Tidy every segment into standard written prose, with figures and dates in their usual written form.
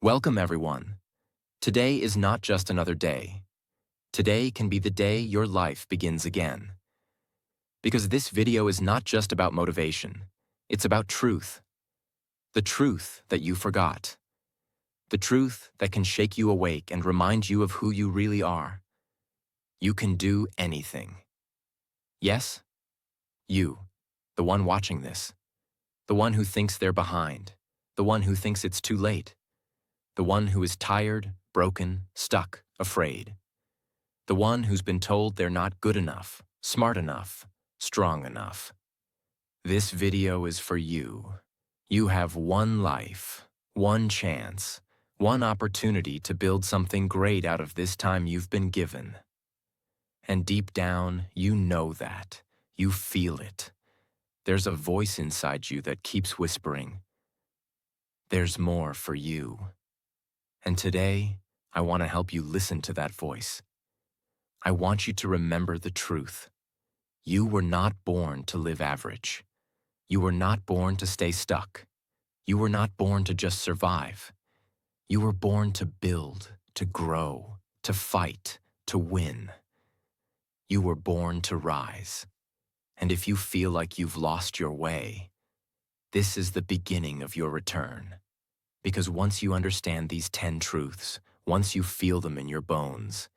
Welcome, everyone. Today is not just another day. Today can be the day your life begins again. Because this video is not just about motivation, it's about truth. The truth that you forgot. The truth that can shake you awake and remind you of who you really are. You can do anything. Yes, you, the one watching this. The one who thinks they're behind. The one who thinks it's too late. The one who is tired, broken, stuck, afraid. The one who's been told they're not good enough, smart enough, strong enough. This video is for you. You have one life, one chance, one opportunity to build something great out of this time you've been given. And deep down, you know that. You feel it. There's a voice inside you that keeps whispering, "There's more for you." And today, I want to help you listen to that voice. I want you to remember the truth. You were not born to live average. You were not born to stay stuck. You were not born to just survive. You were born to build, to grow, to fight, to win. You were born to rise. And if you feel like you've lost your way, this is the beginning of your return. Because once you understand these 10 truths, once you feel them in your bones,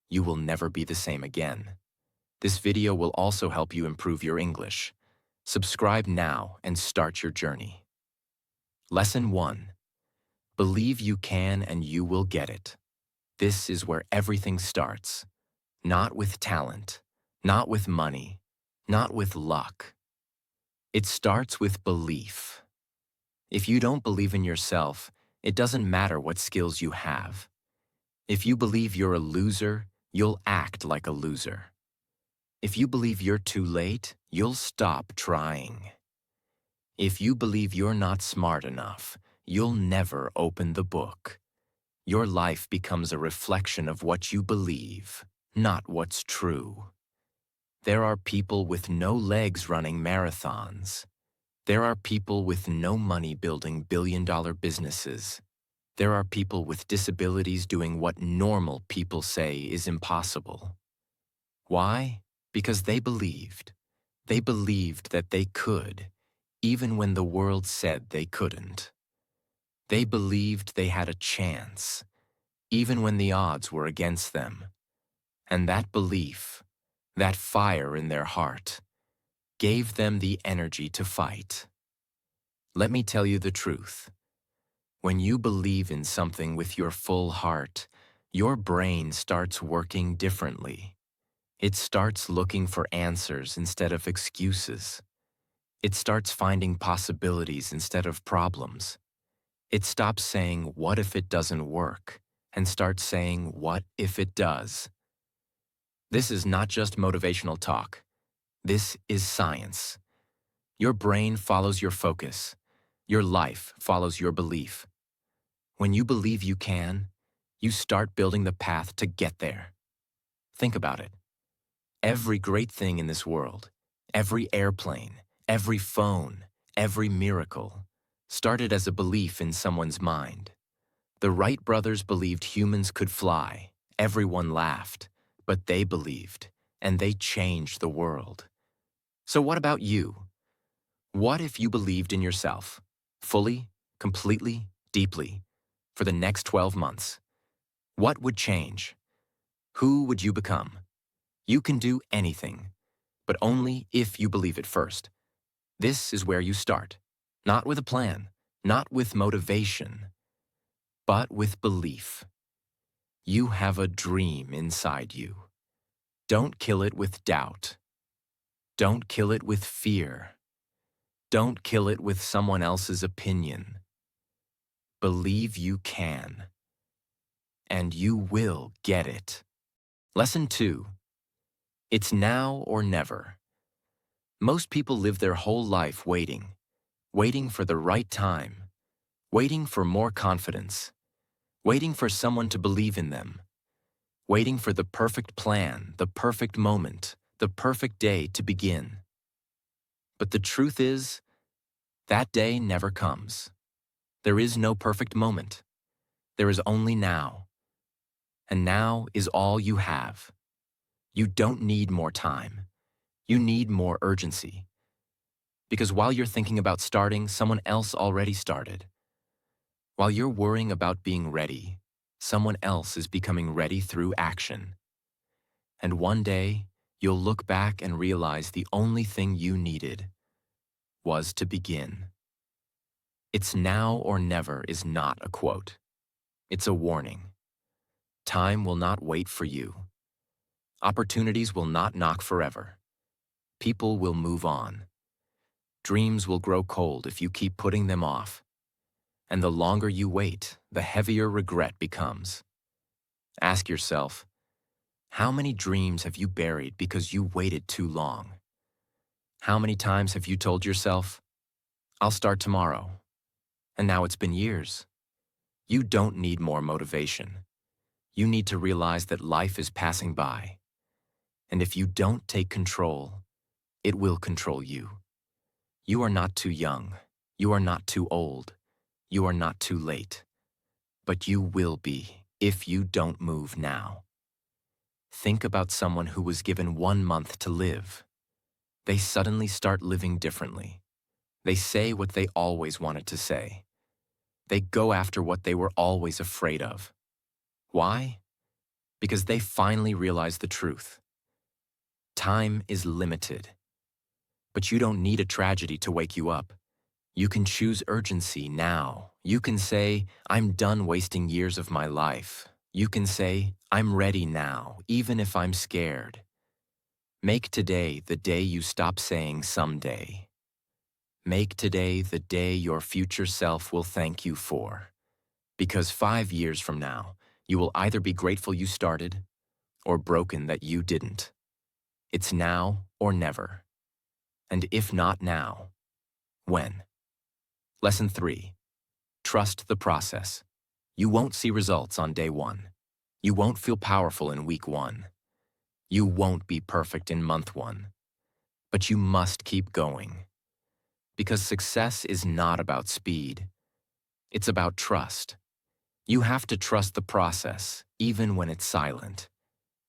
you will never be the same again. This video will also help you improve your English. Subscribe now and start your journey. Lesson 1. Believe you can and you will get it. This is where everything starts. Not with talent, not with money, not with luck. It starts with belief. If you don't believe in yourself, it doesn't matter what skills you have. If you believe you're a loser, you'll act like a loser. If you believe you're too late, you'll stop trying. If you believe you're not smart enough, you'll never open the book. Your life becomes a reflection of what you believe, not what's true. There are people with no legs running marathons. There are people with no money building billion-dollar businesses. There are people with disabilities doing what normal people say is impossible. Why? Because they believed. They believed that they could, even when the world said they couldn't. They believed they had a chance, even when the odds were against them. And that belief, that fire in their heart, gave them the energy to fight. Let me tell you the truth. When you believe in something with your full heart, your brain starts working differently. It starts looking for answers instead of excuses. It starts finding possibilities instead of problems. It stops saying, "What if it doesn't work?" and starts saying, "What if it does?" This is not just motivational talk. This is science. Your brain follows your focus. Your life follows your belief. When you believe you can, you start building the path to get there. Think about it. Every great thing in this world, every airplane, every phone, every miracle, started as a belief in someone's mind. The Wright brothers believed humans could fly. Everyone laughed, but they believed, and they changed the world. So what about you? What if you believed in yourself, fully, completely, deeply, for the next 12 months? What would change? Who would you become? You can do anything, but only if you believe it first. This is where you start, not with a plan, not with motivation, but with belief. You have a dream inside you. Don't kill it with doubt. Don't kill it with fear. Don't kill it with someone else's opinion. Believe you can, and you will get it. Lesson 2. It's now or never. Most people live their whole life waiting for the right time, waiting for more confidence, waiting for someone to believe in them, waiting for the perfect plan, the perfect moment, the perfect day to begin. But the truth is, that day never comes. There is no perfect moment. There is only now, and now is all you have. You don't need more time. You need more urgency. Because while you're thinking about starting, someone else already started. While you're worrying about being ready, someone else is becoming ready through action. And one day, you'll look back and realize the only thing you needed was to begin. It's now or never is not a quote. It's a warning. Time will not wait for you. Opportunities will not knock forever. People will move on. Dreams will grow cold if you keep putting them off. And the longer you wait, the heavier regret becomes. Ask yourself, how many dreams have you buried because you waited too long? How many times have you told yourself, I'll start tomorrow, and now it's been years? You don't need more motivation. You need to realize that life is passing by. And if you don't take control, it will control you. You are not too young. You are not too old. You are not too late. But you will be if you don't move now. Think about someone who was given 1 month to live. They suddenly start living differently. They say what they always wanted to say. They go after what they were always afraid of. Why? Because they finally realize the truth. Time is limited. But you don't need a tragedy to wake you up. You can choose urgency now. You can say, I'm done wasting years of my life. You can say, I'm ready now, even if I'm scared. Make today the day you stop saying someday. Make today the day your future self will thank you for. Because 5 years from now, you will either be grateful you started or broken that you didn't. It's now or never. And if not now, when? Lesson 3. Trust the process. You won't see results on day 1. You won't feel powerful in week 1. You won't be perfect in month 1. But you must keep going. Because success is not about speed. It's about trust. You have to trust the process, even when it's silent,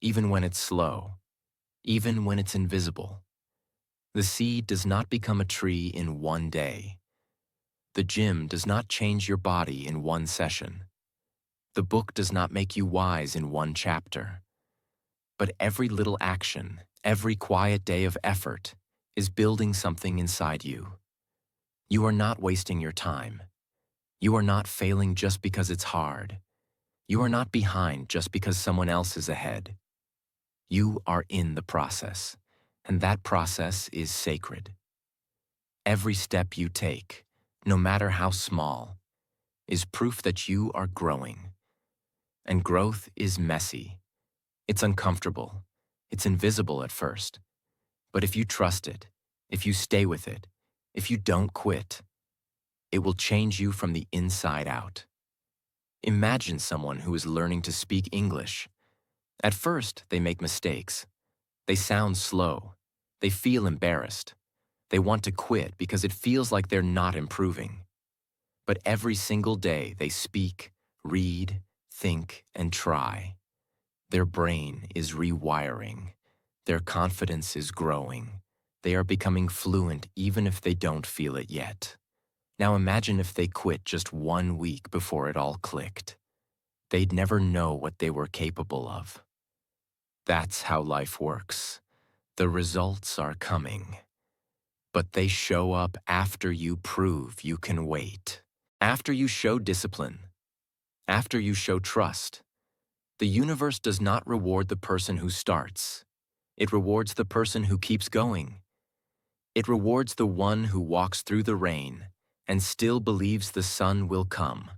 even when it's slow, even when it's invisible. The seed does not become a tree in 1 day. The gym does not change your body in 1 session. The book does not make you wise in 1 chapter. But every little action, every quiet day of effort, is building something inside you. You are not wasting your time. You are not failing just because it's hard. You are not behind just because someone else is ahead. You are in the process, and that process is sacred. Every step you take, no matter how small, is proof that you are growing. And growth is messy. It's uncomfortable. It's invisible at first. But if you trust it, if you stay with it, if you don't quit, it will change you from the inside out. Imagine someone who is learning to speak English. At first, they make mistakes. They sound slow. They feel embarrassed. They want to quit because it feels like they're not improving. But every single day they speak, read, think, and try. Their brain is rewiring. Their confidence is growing. They are becoming fluent even if they don't feel it yet. Now imagine if they quit just 1 week before it all clicked. They'd never know what they were capable of. That's how life works. The results are coming. But they show up after you prove you can wait. After you show discipline. After you show trust. The universe does not reward the person who starts. It rewards the person who keeps going. It rewards the one who walks through the rain and still believes the sun will come.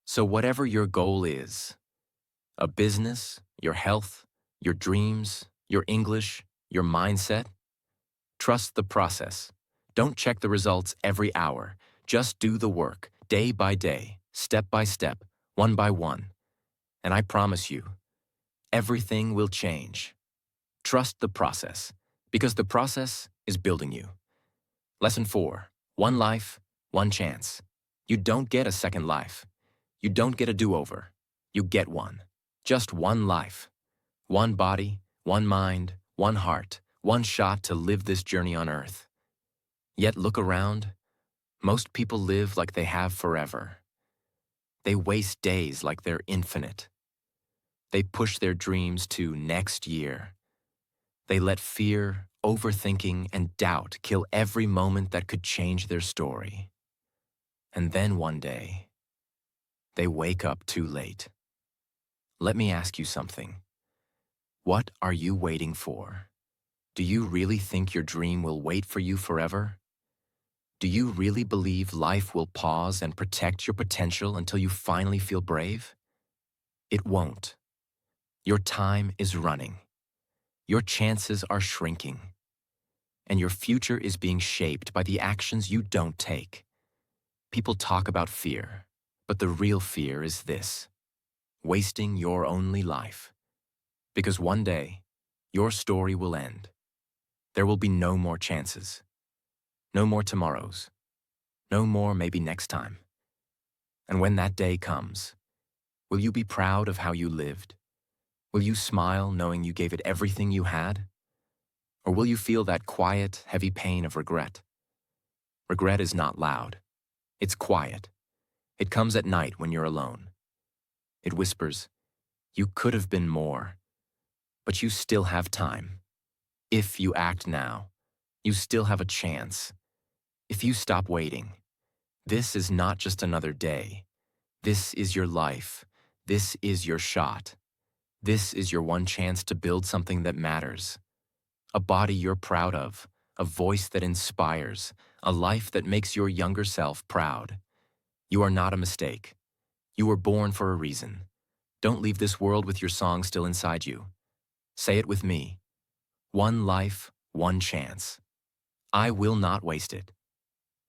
So whatever your goal is, a business, your health, your dreams, your English, your mindset, trust the process. Don't check the results every hour. Just do the work, day by day, step by step, one by one. And I promise you, everything will change. Trust the process, because the process is building you. Lesson 4. 1 life, 1 chance. You don't get a second life. You don't get a do-over. You get one. Just one life. One body, one mind, one heart, one shot to live this journey on Earth. Yet look around. Most people live like they have forever. They waste days like they're infinite. They push their dreams to next year. They let fear, overthinking, and doubt kill every moment that could change their story. And then one day, they wake up too late. Let me ask you something. What are you waiting for? Do you really think your dream will wait for you forever? Do you really believe life will pause and protect your potential until you finally feel brave? It won't. Your time is running. Your chances are shrinking. And your future is being shaped by the actions you don't take. People talk about fear, but the real fear is this: wasting your only life. Because one day, your story will end. There will be no more chances. No more tomorrows. No more maybe next time. And when that day comes, will you be proud of how you lived? Will you smile knowing you gave it everything you had? Or will you feel that quiet, heavy pain of regret? Regret is not loud. It's quiet. It comes at night when you're alone. It whispers, "You could have been more, but you still have time. If you act now, you still have a chance. If you stop waiting, this is not just another day. This is your life. This is your shot. This is your one chance to build something that matters. A body you're proud of, a voice that inspires, a life that makes your younger self proud. You are not a mistake. You were born for a reason. Don't leave this world with your song still inside you. Say it with me. One life, one chance. I will not waste it.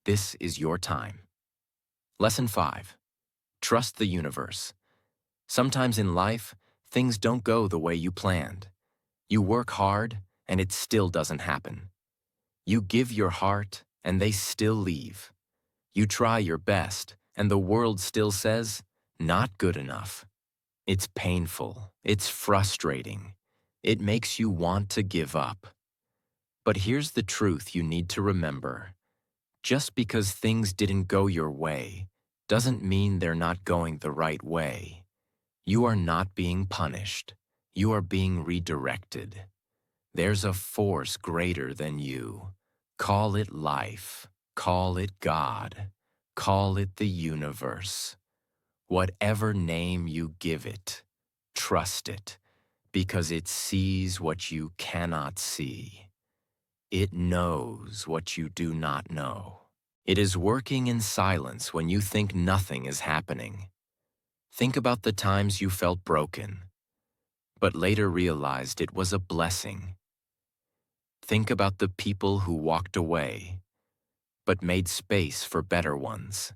This is your time. Lesson 5. Trust the universe. Sometimes in life, things don't go the way you planned. You work hard, and it still doesn't happen. You give your heart, and they still leave. You try your best, and the world still says, not good enough. It's painful. It's frustrating. It makes you want to give up. But here's the truth you need to remember. Just because things didn't go your way doesn't mean they're not going the right way. You are not being punished. You are being redirected. There's a force greater than you. Call it life. Call it God. Call it the universe. Whatever name you give it, trust it, because it sees what you cannot see. It knows what you do not know. It is working in silence when you think nothing is happening. Think about the times you felt broken, but later realized it was a blessing. Think about the people who walked away, but made space for better ones.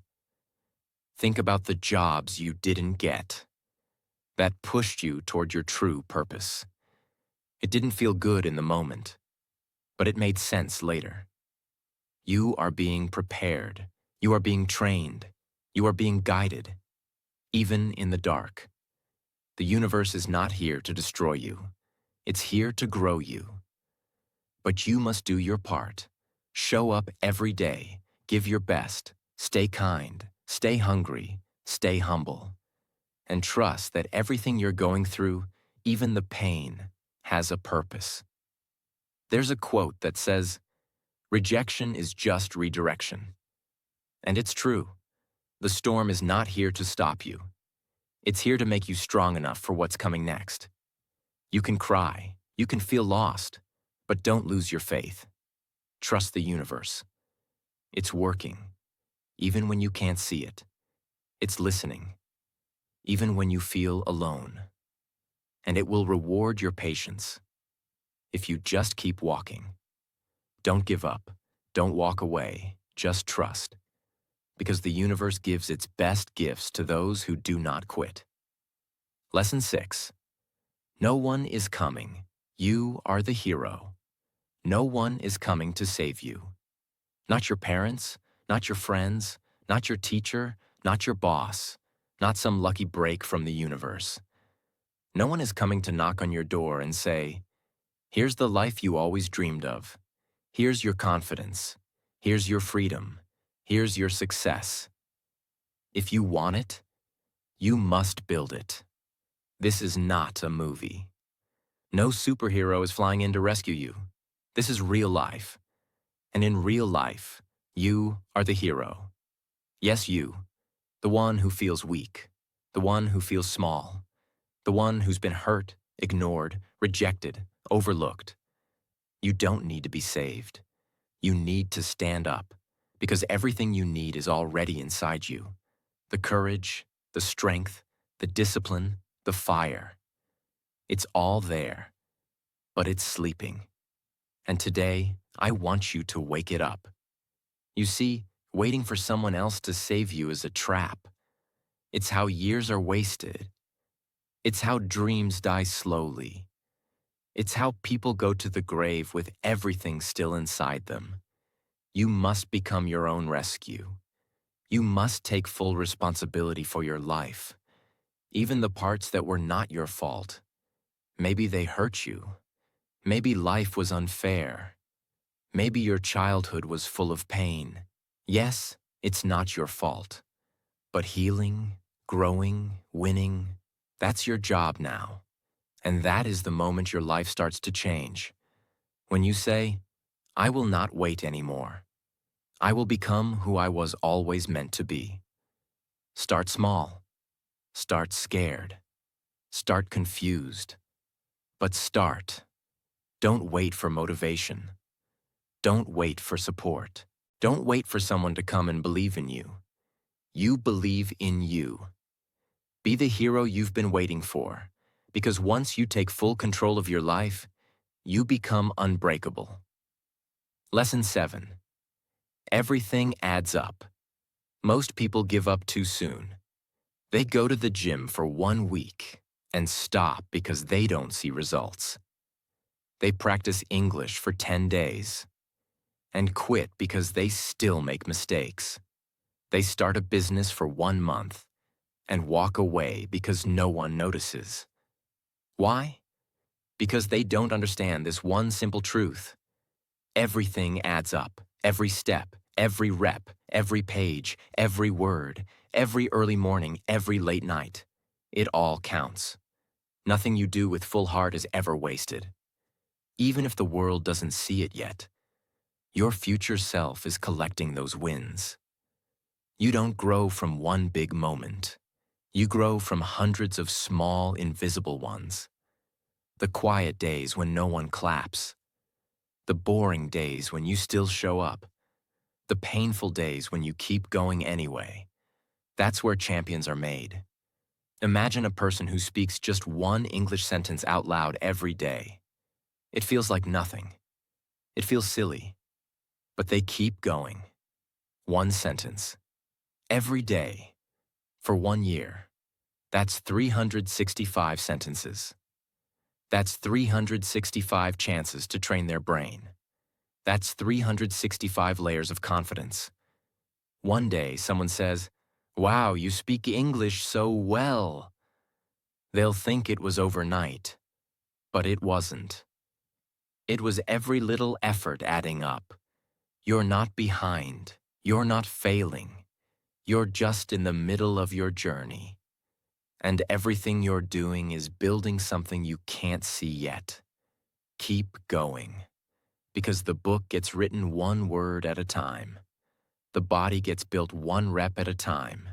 Think about the jobs you didn't get, that pushed you toward your true purpose. It didn't feel good in the moment, but it made sense later. You are being prepared. You are being trained. You are being guided, even in the dark. The universe is not here to destroy you. It's here to grow you. But you must do your part. Show up every day. Give your best. Stay kind. Stay hungry. Stay humble. And trust that everything you're going through, even the pain, has a purpose. There's a quote that says, "Rejection is just redirection." And it's true. The storm is not here to stop you. It's here to make you strong enough for what's coming next. You can cry. You can feel lost. But don't lose your faith. Trust the universe. It's working, even when you can't see it. It's listening, even when you feel alone. And it will reward your patience if you just keep walking. Don't give up. Don't walk away. Just trust. Because the universe gives its best gifts to those who do not quit. Lesson 6. No one is coming. You are the hero. No one is coming to save you. Not your parents, not your friends, not your teacher, not your boss, not some lucky break from the universe. No one is coming to knock on your door and say, "Here's the life you always dreamed of. Here's your confidence. Here's your freedom. Here's your success." If you want it, you must build it. This is not a movie. No superhero is flying in to rescue you. This is real life. And in real life, you are the hero. Yes, you. The one who feels weak. The one who feels small. The one who's been hurt, ignored, rejected, overlooked. You don't need to be saved. You need to stand up, because everything you need is already inside you. The courage, the strength, the discipline, the fire. It's all there, but it's sleeping. And today, I want you to wake it up. You see, waiting for someone else to save you is a trap. It's how years are wasted. It's how dreams die slowly. It's how people go to the grave with everything still inside them. You must become your own rescue. You must take full responsibility for your life, even the parts that were not your fault. Maybe they hurt you. Maybe life was unfair. Maybe your childhood was full of pain. Yes, it's not your fault. But healing, growing, winning, that's your job now. And that is the moment your life starts to change. When you say, "I will not wait anymore. I will become who I was always meant to be." Start small. Start scared. Start confused. But start. Don't wait for motivation. Don't wait for support. Don't wait for someone to come and believe in you. You believe in you. Be the hero you've been waiting for, because once you take full control of your life, you become unbreakable. Lesson 7. Everything adds up. Most people give up too soon. They go to the gym for 1 week and stop because they don't see results. They practice English for 10 days and quit because they still make mistakes. They start a business for 1 month and walk away because no one notices. Why? Because they don't understand this one simple truth. Everything adds up. Every step, every rep, every page, every word, every early morning, every late night. It all counts. Nothing you do with full heart is ever wasted. Even if the world doesn't see it yet, your future self is collecting those wins. You don't grow from one big moment. You grow from hundreds of small, invisible ones. The quiet days when no one claps. The boring days when you still show up. The painful days when you keep going anyway. That's where champions are made. Imagine a person who speaks just one English sentence out loud every day. It feels like nothing. It feels silly. But they keep going. One sentence. Every day. For 1 year. That's 365 sentences. That's 365 chances to train their brain. That's 365 layers of confidence. One day, someone says, "Wow, you speak English so well." They'll think it was overnight, but it wasn't. It was every little effort adding up. You're not behind. You're not failing. You're just in the middle of your journey. And everything you're doing is building something you can't see yet. Keep going. Because the book gets written one word at a time. The body gets built one rep at a time.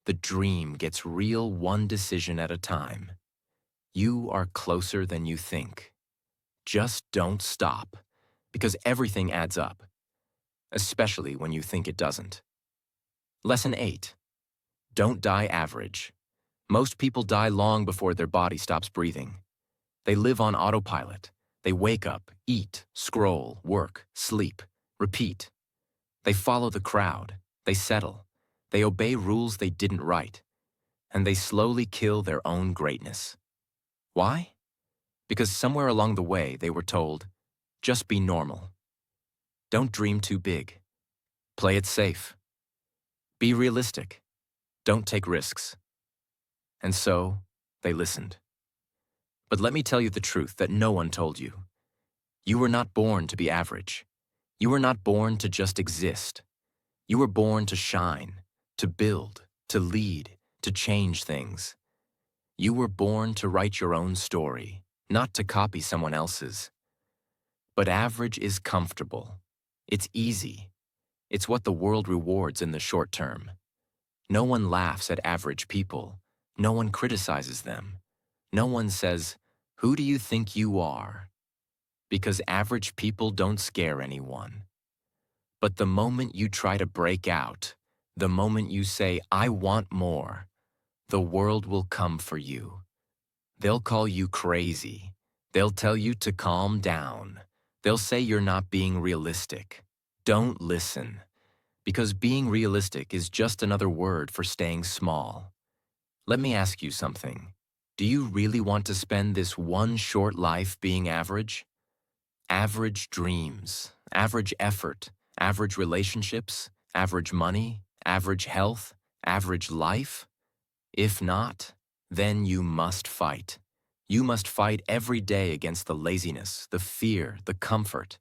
The dream gets real one decision at a time. You are closer than you think. Just don't stop, because everything adds up, especially when you think it doesn't. Lesson 8. Don't die average. Most people die long before their body stops breathing. They live on autopilot. They wake up, eat, scroll, work, sleep, repeat. They follow the crowd. They settle. They obey rules they didn't write. And they slowly kill their own greatness. Why? Because somewhere along the way they were told, just be normal. Don't dream too big. Play it safe. Be realistic. Don't take risks. And so, they listened. But let me tell you the truth that no one told you. You were not born to be average. You were not born to just exist. You were born to shine, to build, to lead, to change things. You were born to write your own story, not to copy someone else's. But average is comfortable. It's easy. It's what the world rewards in the short term. No one laughs at average people. No one criticizes them. No one says, "Who do you think you are?" Because average people don't scare anyone. But the moment you try to break out, the moment you say, "I want more," the world will come for you. They'll call you crazy. They'll tell you to calm down. They'll say you're not being realistic. Don't listen, because being realistic is just another word for staying small. Let me ask you something. Do you really want to spend this one short life being average? Average dreams, average effort, average relationships, average money, average health, average life? If not, then you must fight. You must fight every day against the laziness, the fear, the comfort.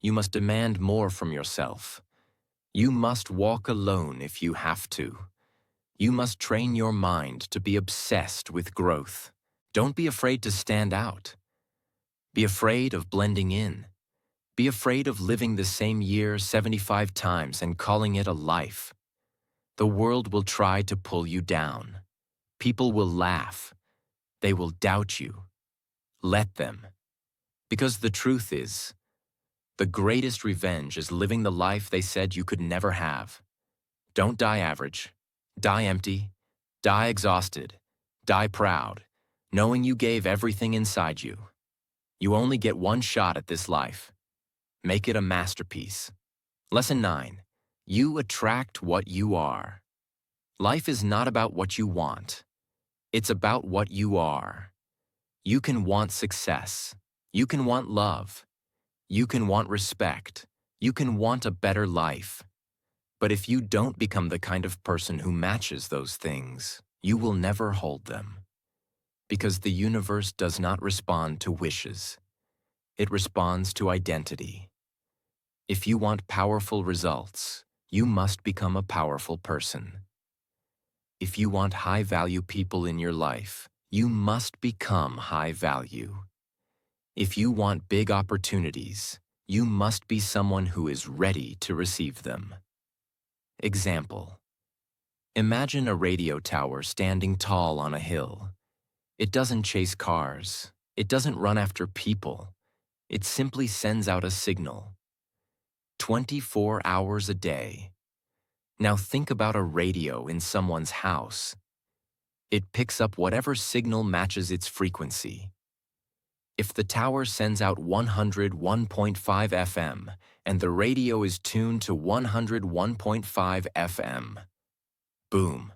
You must demand more from yourself. You must walk alone if you have to. You must train your mind to be obsessed with growth. Don't be afraid to stand out. Be afraid of blending in. Be afraid of living the same year 75 times and calling it a life. The world will try to pull you down. People will laugh. They will doubt you. Let them. Because the truth is, the greatest revenge is living the life they said you could never have. Don't die average. Die empty. Die exhausted. Die proud, knowing you gave everything inside you. You only get one shot at this life. Make it a masterpiece. Lesson 9. You attract what you are. Life is not about what you want. It's about what you are. You can want success. You can want love. You can want respect. You can want a better life. But if you don't become the kind of person who matches those things, you will never hold them. Because the universe does not respond to wishes. It responds to identity. If you want powerful results, you must become a powerful person. If you want high-value people in your life, you must become high value. If you want big opportunities, you must be someone who is ready to receive them. Example. Imagine a radio tower standing tall on a hill. It doesn't chase cars. It doesn't run after people. It simply sends out a signal. 24 hours a day. Now think about a radio in someone's house. It picks up whatever signal matches its frequency. If the tower sends out 101.5 FM and the radio is tuned to 101.5 FM, boom.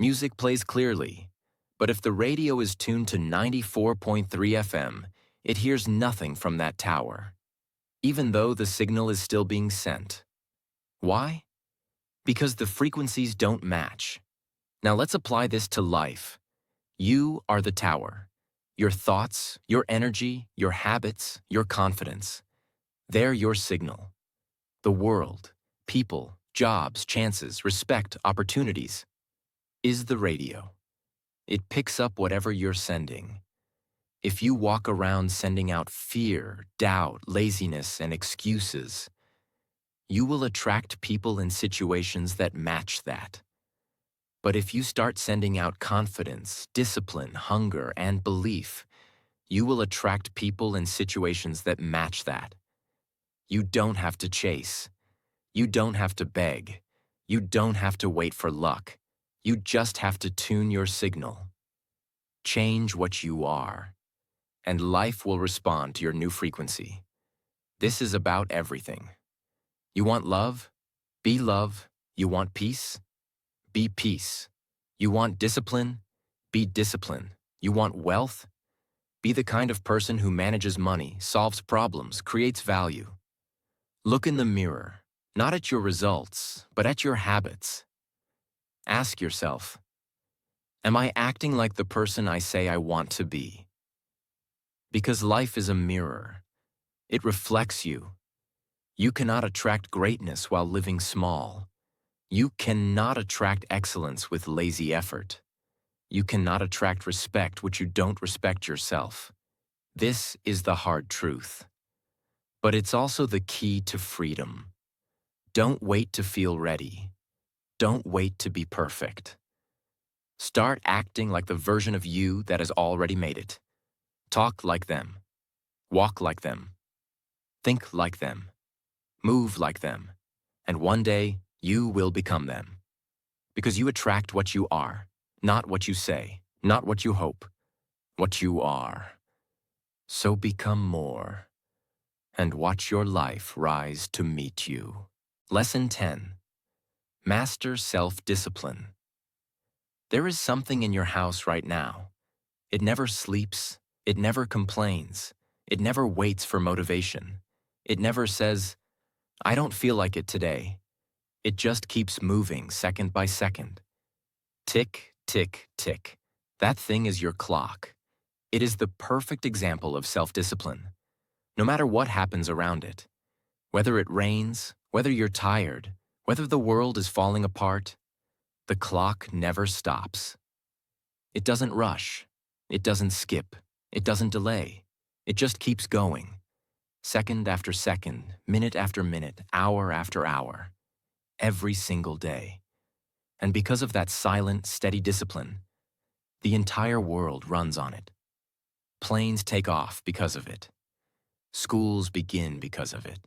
Music plays clearly, but if the radio is tuned to 94.3 FM, it hears nothing from that tower, even though the signal is still being sent. Why? Because the frequencies don't match. Now let's apply this to life. You are the tower. Your thoughts, your energy, your habits, your confidence. They're your signal. The world, people, jobs, chances, respect, opportunities is the radio. It picks up whatever you're sending. If you walk around sending out fear, doubt, laziness, and excuses, you will attract people and situations that match that. But if you start sending out confidence, discipline, hunger, and belief, you will attract people and situations that match that. You don't have to chase. You don't have to beg. You don't have to wait for luck. You just have to tune your signal. Change what you are, and life will respond to your new frequency. This is about everything. You want love? Be love. You want peace? Be peace. You want discipline? Be discipline. You want wealth? Be the kind of person who manages money, solves problems, creates value. Look in the mirror, not at your results, but at your habits. Ask yourself, Am I acting like the person I say I want to be? Because life is a mirror. It reflects you. You cannot attract greatness while living small. You cannot attract excellence with lazy effort. You cannot attract respect which you don't respect yourself. This is the hard truth. But it's also the key to freedom. Don't wait to feel ready. Don't wait to be perfect. Start acting like the version of you that has already made it. Talk like them. Walk like them. Think like them. Move like them. And one day, you will become them. Because you attract what you are, not what you say, not what you hope, what you are. So become more, and watch your life rise to meet you. Lesson 10. Master self-discipline. There is something in your house right now. It never sleeps. It never complains. It never waits for motivation. It never says, I don't feel like it today. It just keeps moving second by second. Tick, tick, tick. That thing is your clock. It is the perfect example of self-discipline. No matter what happens around it, whether it rains, whether you're tired, whether the world is falling apart, the clock never stops. It doesn't rush. It doesn't skip. It doesn't delay. It just keeps going. Second after second, minute after minute, hour after hour, every single day. And because of that silent, steady discipline, the entire world runs on it. Planes take off because of it. Schools begin because of it.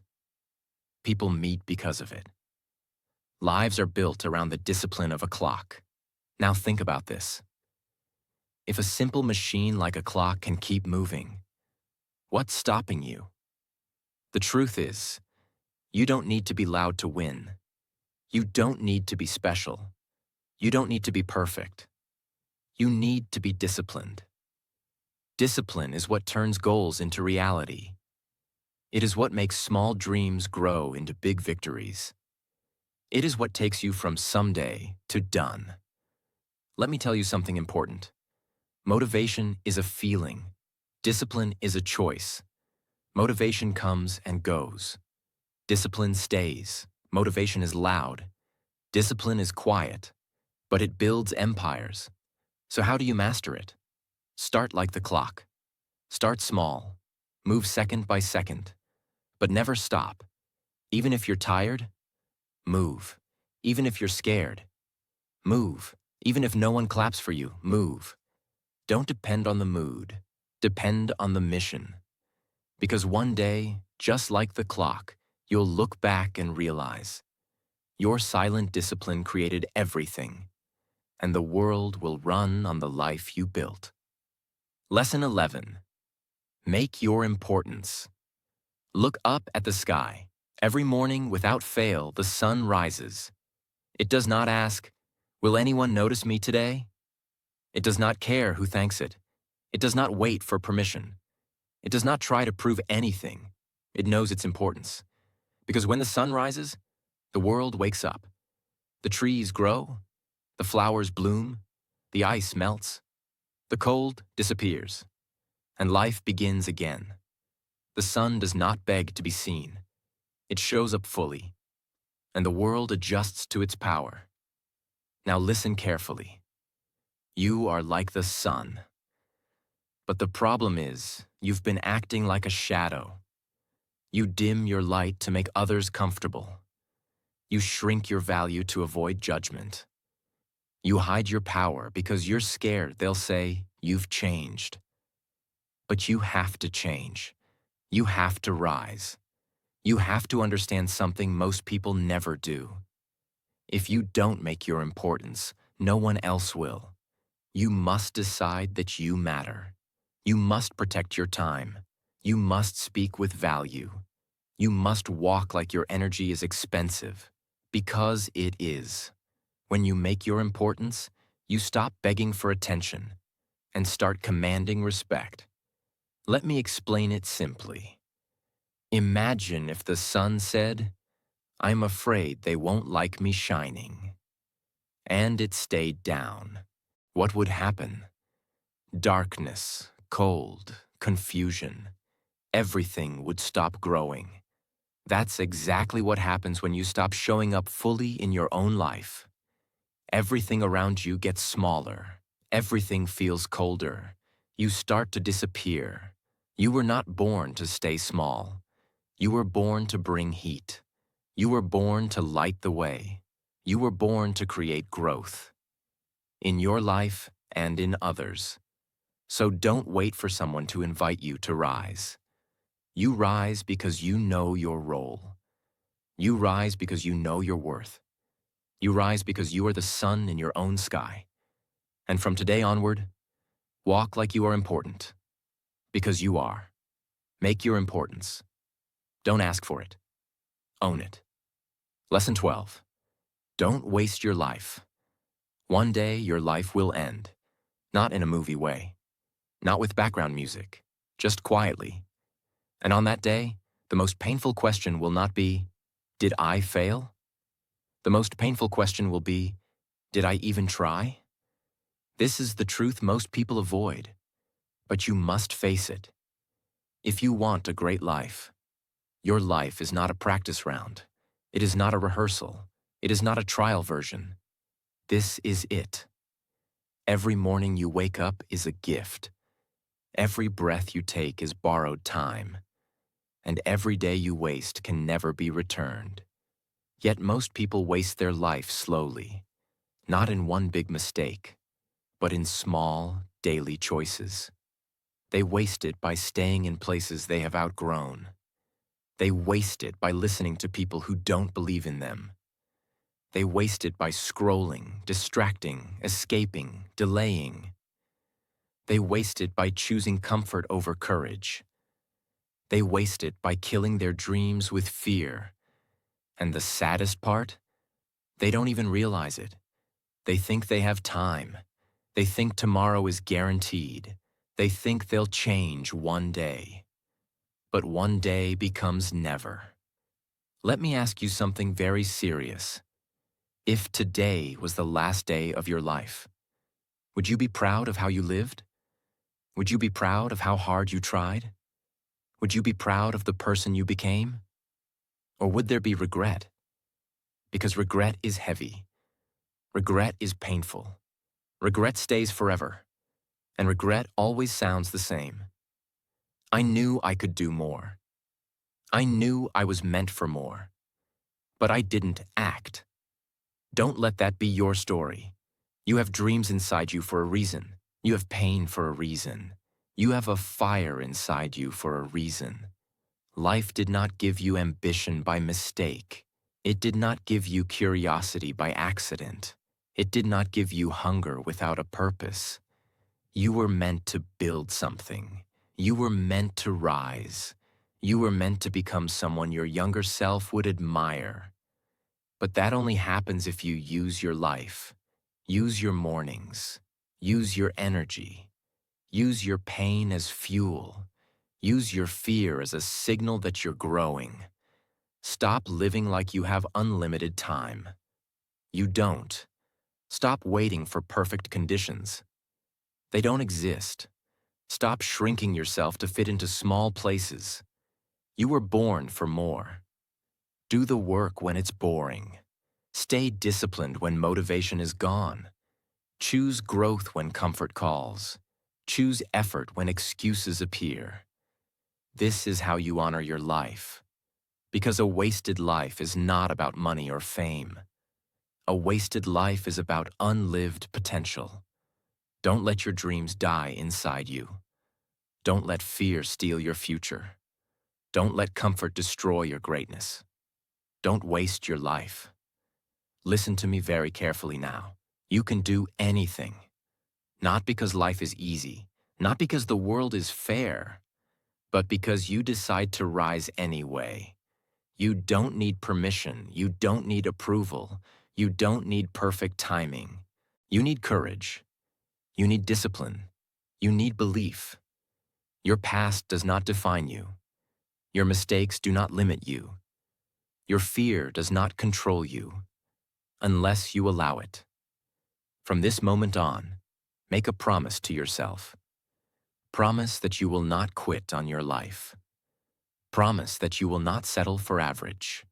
People meet because of it. Lives are built around the discipline of a clock. Now think about this. If a simple machine like a clock can keep moving, what's stopping you? The truth is, you don't need to be loud to win. You don't need to be special. You don't need to be perfect. You need to be disciplined. Discipline is what turns goals into reality. It is what makes small dreams grow into big victories. It is what takes you from someday to done. Let me tell you something important. Motivation is a feeling. Discipline is a choice. Motivation comes and goes. Discipline stays. Motivation is loud. Discipline is quiet, but it builds empires. So how do you master it? Start like the clock. Start small. Move second by second. But never stop. Even if you're tired, move. Even if you're scared, move. Even if no one claps for you, move. Don't depend on the mood. Depend on the mission. Because one day, just like the clock, you'll look back and realize your silent discipline created everything, and the world will run on the life you built. Lesson 11. Make your importance. Look up at the sky. Every morning, without fail, the sun rises. It does not ask, will anyone notice me today? It does not care who thanks it. It does not wait for permission. It does not try to prove anything. It knows its importance. Because when the sun rises, the world wakes up. The trees grow, the flowers bloom, the ice melts, the cold disappears, and life begins again. The sun does not beg to be seen. It shows up fully, and the world adjusts to its power. Now listen carefully. You are like the sun. But the problem is, you've been acting like a shadow. You dim your light to make others comfortable. You shrink your value to avoid judgment. You hide your power because you're scared they'll say, you've changed. But you have to change. You have to rise. You have to understand something most people never do. If you don't make your importance, no one else will. You must decide that you matter. You must protect your time. You must speak with value. You must walk like your energy is expensive, because it is. When you make your importance, you stop begging for attention and start commanding respect. Let me explain it simply. Imagine if the sun said, I'm afraid they won't like me shining. And it stayed down. what would happen? Darkness, cold, confusion. Everything would stop growing. That's exactly what happens when you stop showing up fully in your own life. Everything around you gets smaller. Everything feels colder. You start to disappear. You were not born to stay small. You were born to bring heat. You were born to light the way. You were born to create growth. In your life and in others. So don't wait for someone to invite you to rise. You rise because you know your role. You rise because you know your worth. You rise because you are the sun in your own sky. And from today onward, walk like you are important. Because you are. Make your importance. Don't ask for it. Own it. Lesson 12. Don't waste your life. One day your life will end. Not in a movie way. Not with background music. Just quietly. And on that day, the most painful question will not be, did I fail? The most painful question will be, did I even try? This is the truth most people avoid, but you must face it. If you want a great life, your life is not a practice round. It is not a rehearsal. It is not a trial version. This is it. Every morning you wake up is a gift. Every breath you take is borrowed time. And every day you waste can never be returned. Yet most people waste their life slowly, not in one big mistake, but in small, daily choices. They waste it by staying in places they have outgrown. They waste it by listening to people who don't believe in them. They waste it by scrolling, distracting, escaping, delaying. They waste it by choosing comfort over courage. They waste it by killing their dreams with fear. And the saddest part? They don't even realize it. They think they have time. They think tomorrow is guaranteed. They think they'll change one day. But one day becomes never. Let me ask you something very serious. If today was the last day of your life, would you be proud of how you lived? Would you be proud of how hard you tried? Would you be proud of the person you became? Or would there be regret? Because regret is heavy. Regret is painful. Regret stays forever. And regret always sounds the same. I knew I could do more. I knew I was meant for more. But I didn't act. Don't let that be your story. You have dreams inside you for a reason. You have pain for a reason. You have a fire inside you for a reason. Life did not give you ambition by mistake. It did not give you curiosity by accident. It did not give you hunger without a purpose. You were meant to build something. You were meant to rise. You were meant to become someone your younger self would admire. But that only happens if you use your life. Use your mornings. Use your energy. Use your pain as fuel. Use your fear as a signal that you're growing. Stop living like you have unlimited time. You don't. Stop waiting for perfect conditions. They don't exist. Stop shrinking yourself to fit into small places. You were born for more. Do the work when it's boring. Stay disciplined when motivation is gone. Choose growth when comfort calls. Choose effort when excuses appear. This is how you honor your life. Because a wasted life is not about money or fame. A wasted life is about unlived potential. Don't let your dreams die inside you. Don't let fear steal your future. Don't let comfort destroy your greatness. Don't waste your life. Listen to me very carefully now. You can do anything. Not because life is easy, not because the world is fair, but because you decide to rise anyway. You don't need permission. You don't need approval. You don't need perfect timing. You need courage. You need discipline. You need belief. Your past does not define you. Your mistakes do not limit you. Your fear does not control you, unless you allow it. From this moment on, Make a promise to yourself. Promise that you will not quit on your life. Promise that you will not settle for average.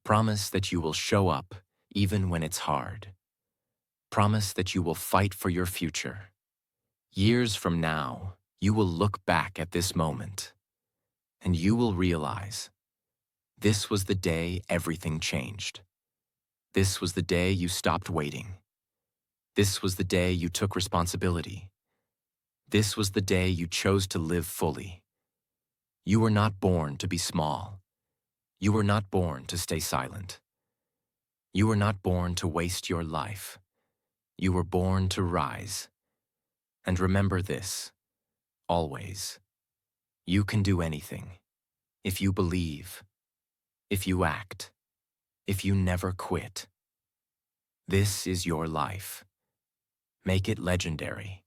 Promise that you will show up even when it's hard. Promise that you will fight for your future. Years from now, you will look back at this moment, and you will realize this was the day everything changed. This was the day you stopped waiting. This was the day you took responsibility. This was the day you chose to live fully. You were not born to be small. You were not born to stay silent. You were not born to waste your life. You were born to rise. And remember this, always. You can do anything. If you believe, if you act, if you never quit. This is your life. Make it legendary.